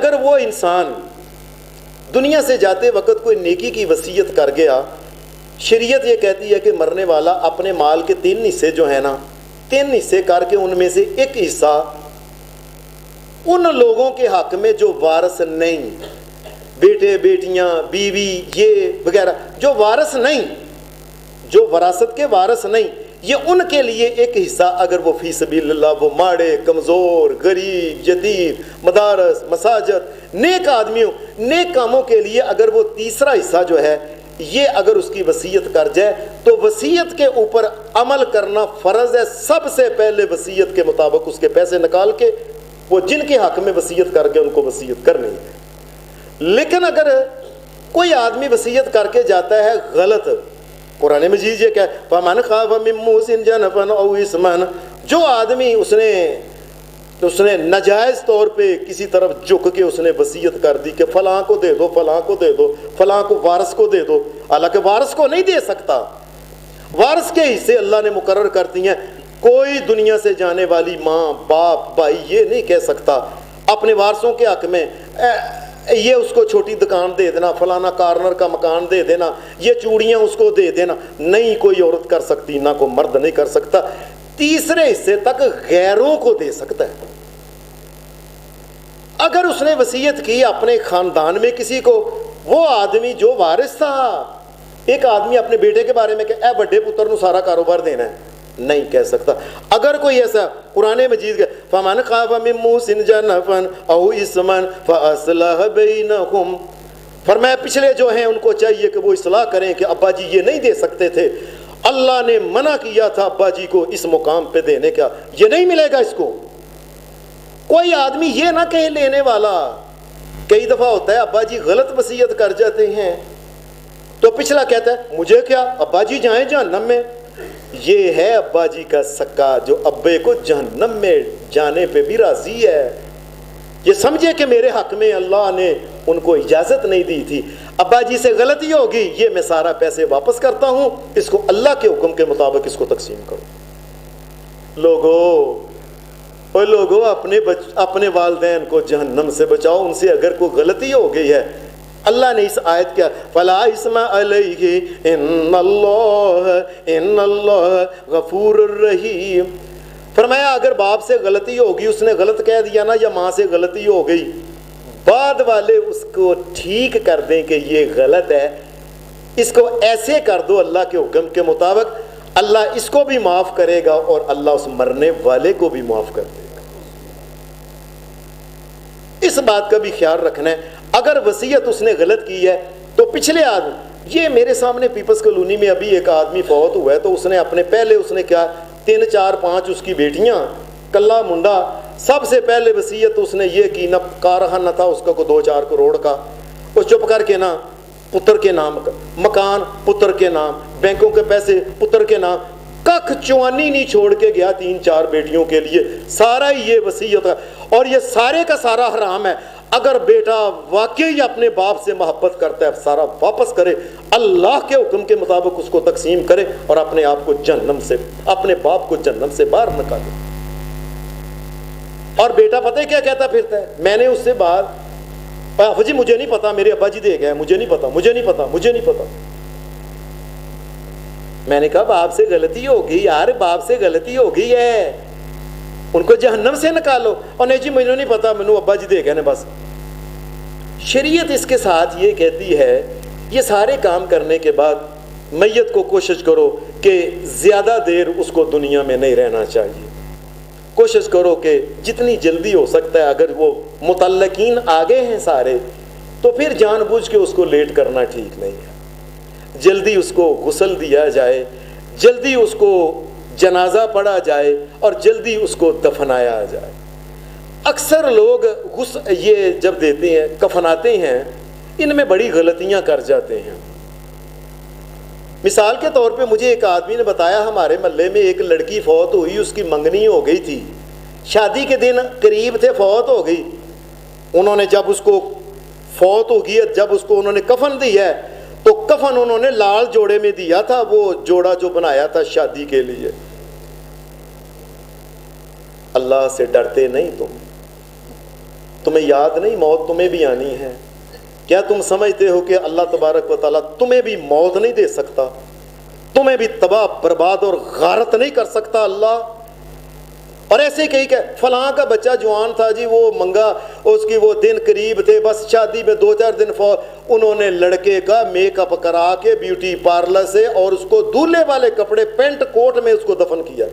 اگر وہ انسان دنیا سے جاتے وقت کوئی نیکی کی وصیت کر گیا، شریعت یہ کہتی ہے کہ مرنے والا اپنے مال کے 3 حصے جو ہیں نا، 3 حصے کر کے ان میں سے ایک حصہ ان لوگوں کے حق میں جو وارث نہیں، بیٹے بیٹیاں بیوی یہ وغیرہ جو وارث نہیں، جو وراثت کے وارث نہیں، یہ ان کے لیے ایک حصہ اگر وہ فی سبیل اللہ، وہ ماڑے کمزور غریب یتیم مدارس مساجد نیک آدمیوں نیک کاموں کے لیے اگر وہ تیسرا حصہ جو ہے یہ اگر اس کی وصیت کر جائے تو وصیت کے اوپر عمل کرنا فرض ہے۔ سب سے پہلے وصیت کے مطابق اس کے پیسے نکال کے وہ جن کے حق میں وصیت کر کے ان کو وصیت کرنی ہے۔ لیکن اگر کوئی آدمی وصیت کر کے جاتا ہے غلط، قرآن مجید یہ کہ فَمَنْ خَافَ مِن مُوصٍ جَنَفًا أَوْ إِثْمًا، جو آدمی اس نے ناجائز طور پہ کسی طرف جھک کے اس نے وصیت کر دی کہ فلاں کو دے دو فلاں کو دے دو فلاں کو وارث کو دے دو، حالانکہ وارث کو نہیں دے سکتا، وارث کے حصے اللہ نے مقرر کرتی ہیں۔ کوئی دنیا سے جانے والی ماں باپ بھائی یہ نہیں کہہ سکتا اپنے وارثوں کے حق میں یہ اس کو چھوٹی دکان دے دینا، فلانا کارنر کا مکان دے دینا، یہ چوڑیاں اس کو دے دینا، نہیں کوئی عورت کر سکتی، نہ کوئی مرد نہیں کر سکتا۔ تیسرے حصے تک غیروں کو دے سکتا ہے۔ اگر اس نے وصیت کی اپنے خاندان میں کسی کو، وہ آدمی جو وارث تھا، ایک آدمی اپنے بیٹے کے بارے میں کہ اے بڑے پتر نو سارا کاروبار دینا ہے، نہیں کہہ سکتا۔ اگر کوئی ایسا قرآن مجید کے فَمَنْ خَافَ مِن مُوصٍ جَنَفًا أَوْ إِثْمًا فَأَصْلَحَ بَيْنَهُمْ، فرمایا پچھلے جو ہیں ان کو چاہیے کہ وہ اصلاح کریں کہ ابا جی یہ نہیں دے سکتے تھے، اللہ نے منع کیا تھا ابا جی کو اس مقام پہ دینے کا، یہ نہیں ملے گا اس کو۔ کوئی آدمی یہ نہ کہے لینے والا، کئی دفعہ ہوتا ہے ابا جی غلط وصیت کر جاتے ہیں تو پچھلا کہتا ہے مجھے کیا، ابا جی جائیں جہنم میں۔ یہ ہے ابا جی کا سکا جو ابے کو جہنم میں جانے پہ بھی راضی ہے، یہ سمجھے کہ میرے حق میں اللہ نے ان کو اجازت نہیں دی تھی، ابا جی سے غلطی ہوگی، یہ میں سارا پیسے واپس کرتا ہوں، اس کو اللہ کے حکم کے مطابق اس کو تقسیم کرو۔ لوگو اپنے والدین کو جہنم سے بچاؤ، ان سے اگر کوئی غلطی ہو گئی ہے۔ اللہ نے اس آیت کیا فَلَا إِثْمَ عَلَيْهِ إِنَّ اللَّهَ غَفُورٌ رَحِيمٌ، فرمایا اگر باپ سے غلطی ہوگی، اس نے غلط کہہ دیا نا، یا ماں سے غلطی ہو گئی، بعد والے اس کو ٹھیک کر دیں کہ یہ غلط ہے، اس کو ایسے کر دو اللہ کے حکم کے مطابق، اللہ اس کو بھی معاف کرے گا اور اللہ اس مرنے والے کو بھی معاف کر دے گا۔ اس بات کا بھی خیال رکھنا ہے، اگر وصیت اس نے غلط کی ہے تو پچھلے آدمی، یہ میرے سامنے پیپلز کالونی میں ابھی ایک آدمی فوت ہوا ہے تو اس نے اپنے پہلے اس نے کیا 3 4 5 اس کی بیٹیاں کلا منڈا، سب سے پہلے وصیت اس نے یہ کی، نہ کارخانہ نہ تھا اس کا کوئی 2 4 کروڑ کا، وہ چپ کر کے نا پتر کے نام، مکان پتر کے نام، بینکوں کے پیسے پتر کے نام، کخ چوانی نہیں چھوڑ کے گیا 3 4 بیٹیوں کے لیے، سارا ہی یہ وصیت ہے اور یہ سارے کا سارا حرام ہے۔ اگر بیٹا واقعی اپنے باپ سے محبت کرتا ہے سارا واپس کرے، اللہ کے حکم کے مطابق اس کو تقسیم کرے اور اپنے آپ کو جہنم سے، اپنے باپ کو جہنم سے باہر نکالے۔ اور بیٹا پتہ ہے کیا کہتا پھرتا ہے، میں نے اس سے بات جی مجھے نہیں پتا میرے ابا جی دے گئے، مجھے نہیں پتا مجھے نہیں پتا مجھے نہیں پتا۔ میں نے کہا باپ سے غلطی ہوگی یار، باپ سے غلطی ہو گئی ہے، ان کو جہنم سے نکالو۔ اور نہیں جی مجھے نہیں پتا، مینوں ابا جی دے گئے نے بس۔ شریعت اس کے ساتھ یہ کہتی ہے یہ سارے کام کرنے کے بعد میت کو کوشش کرو کہ زیادہ دیر اس کو دنیا میں نہیں رہنا چاہیے، کوشش کرو کہ جتنی جلدی ہو سکتا ہے، اگر وہ متعلقین آگے ہیں سارے تو پھر جان بوجھ کے اس کو لیٹ کرنا ٹھیک نہیں ہے، جلدی اس کو غسل دیا جائے، جلدی اس کو جنازہ پڑھا جائے اور جلدی اس کو دفنایا جائے۔ اکثر لوگ یہ جب دیتے ہیں کفناتے ہیں ان میں بڑی غلطیاں کر جاتے ہیں۔ مثال کے طور پہ مجھے ایک آدمی نے بتایا ہمارے محلے میں ایک لڑکی فوت ہوئی، اس کی منگنی ہو گئی تھی، شادی کے دن قریب تھے، فوت ہو گئی۔ انہوں نے جب اس کو فوت ہو گئی، جب اس کو انہوں نے کفن دی ہے تو کفن انہوں نے لال جوڑے میں دیا تھا، وہ جوڑا جو بنایا تھا شادی کے لیے۔ اللہ سے ڈرتے نہیں تم؟ تمہیں یاد نہیں موت تمہیں بھی آنی ہے؟ کیا تم سمجھتے ہو کہ اللہ تبارک و تعالیٰ تمہیں بھی موت نہیں دے سکتا؟ تمہیں بھی تباہ برباد اور غارت نہیں کر سکتا اللہ؟ اور ایسے ہی کہیں کہ فلاں کا بچہ جوان تھا جی، وہ منگا، اس کی وہ دن قریب تھے، بس شادی میں 2-4 دن انہوں نے لڑکے کا میک اپ کرا کے بیوٹی پارلر سے اور اس کو دولہے والے کپڑے پینٹ کوٹ میں اس کو دفن کیا۔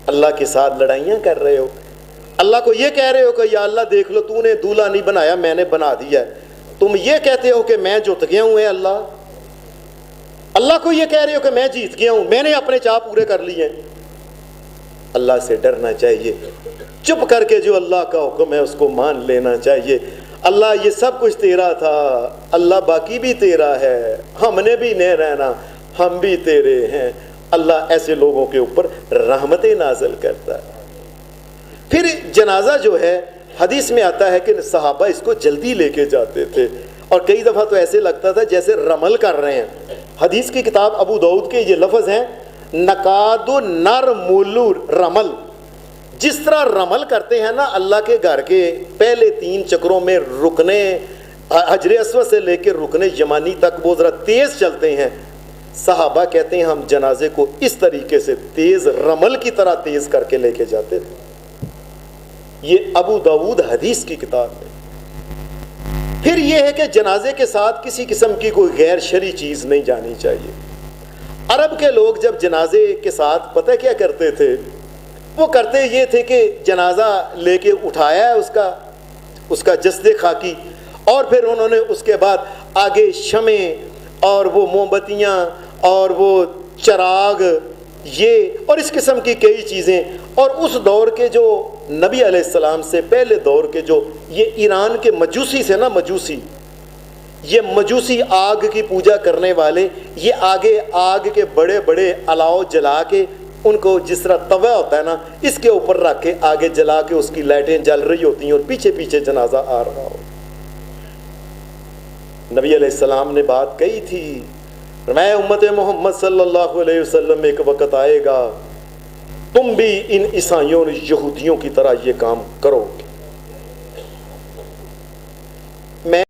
اللہ کے ساتھ لڑائیاں کر رہے ہو، اللہ کو یہ کہہ رہے ہو کہ یا اللہ دیکھ لو، تو نے دولہا نہیں بنایا، میں نے بنا دیا ہے۔ تم یہ کہتے ہو کہ میں جت گیا ہوں، اللہ اللہ کو یہ کہہ رہے ہو کہ میں جیت گیا ہوں، میں نے اپنے چاہ پورے کر لیے ہیں۔ اللہ سے ڈرنا چاہیے، چپ کر کے جو اللہ کا حکم ہے اس کو مان لینا چاہیے۔ اللہ یہ سب کچھ تیرا تھا، اللہ باقی بھی تیرا ہے، ہم نے بھی نہیں رہنا، ہم بھی تیرے ہیں۔ اللہ ایسے لوگوں کے اوپر رحمتیں نازل کرتا ہے۔ پھر جنازہ جو ہے، حدیث میں آتا ہے کہ صحابہ اس کو جلدی لے کے جاتے تھے، اور کئی دفعہ تو ایسے لگتا تھا جیسے رمل کر رہے ہیں۔ حدیث کی کتاب ابو داؤد کے یہ لفظ ہیں، نقاد نرمل رمل، جس طرح رمل کرتے ہیں نا اللہ کے گھر کے پہلے 3 چکروں میں رکنے حجر اسود سے لے کے رکنے یمانی تک وہ ذرا تیز چلتے ہیں، صحابہ کہتے ہیں ہم جنازے کو اس طریقے سے تیز رمل کی طرح تیز کر کے لے کے جاتے تھے۔ یہ ابو داؤد حدیث کی کتاب ہے۔ پھر یہ ہے کہ جنازے کے ساتھ کسی قسم کی کوئی غیر شرعی چیز نہیں جانی چاہیے۔ عرب کے لوگ جب جنازے کے ساتھ پتہ کیا کرتے تھے، وہ کرتے یہ تھے کہ جنازہ لے کے اٹھایا ہے اس کا جسد خاکی، اور پھر انہوں نے اس کے بعد آگے شمعیں اور وہ موم بتیاں اور وہ چراغ یہ اور اس قسم کی کئی چیزیں، اور اس دور کے جو نبی علیہ السلام سے پہلے دور کے جو یہ ایران کے مجوسی سے نا، یہ مجوسی آگ کی پوجا کرنے والے، یہ آگے آگ کے بڑے بڑے الاؤ جلا کے ان کو جس طرح توا ہوتا ہے نا، اس کے اوپر رکھ کے آگے جلا کے اس کی لائٹیں جل رہی ہوتی ہیں اور پیچھے پیچھے جنازہ آ رہا ہو۔ نبی علیہ السلام نے بات کہی تھی، فرمایا امت محمد صلی اللہ علیہ وسلم ایک وقت آئے گا تم بھی ان عیسائیوں اور یہودیوں کی طرح یہ کام کرو گے۔ میں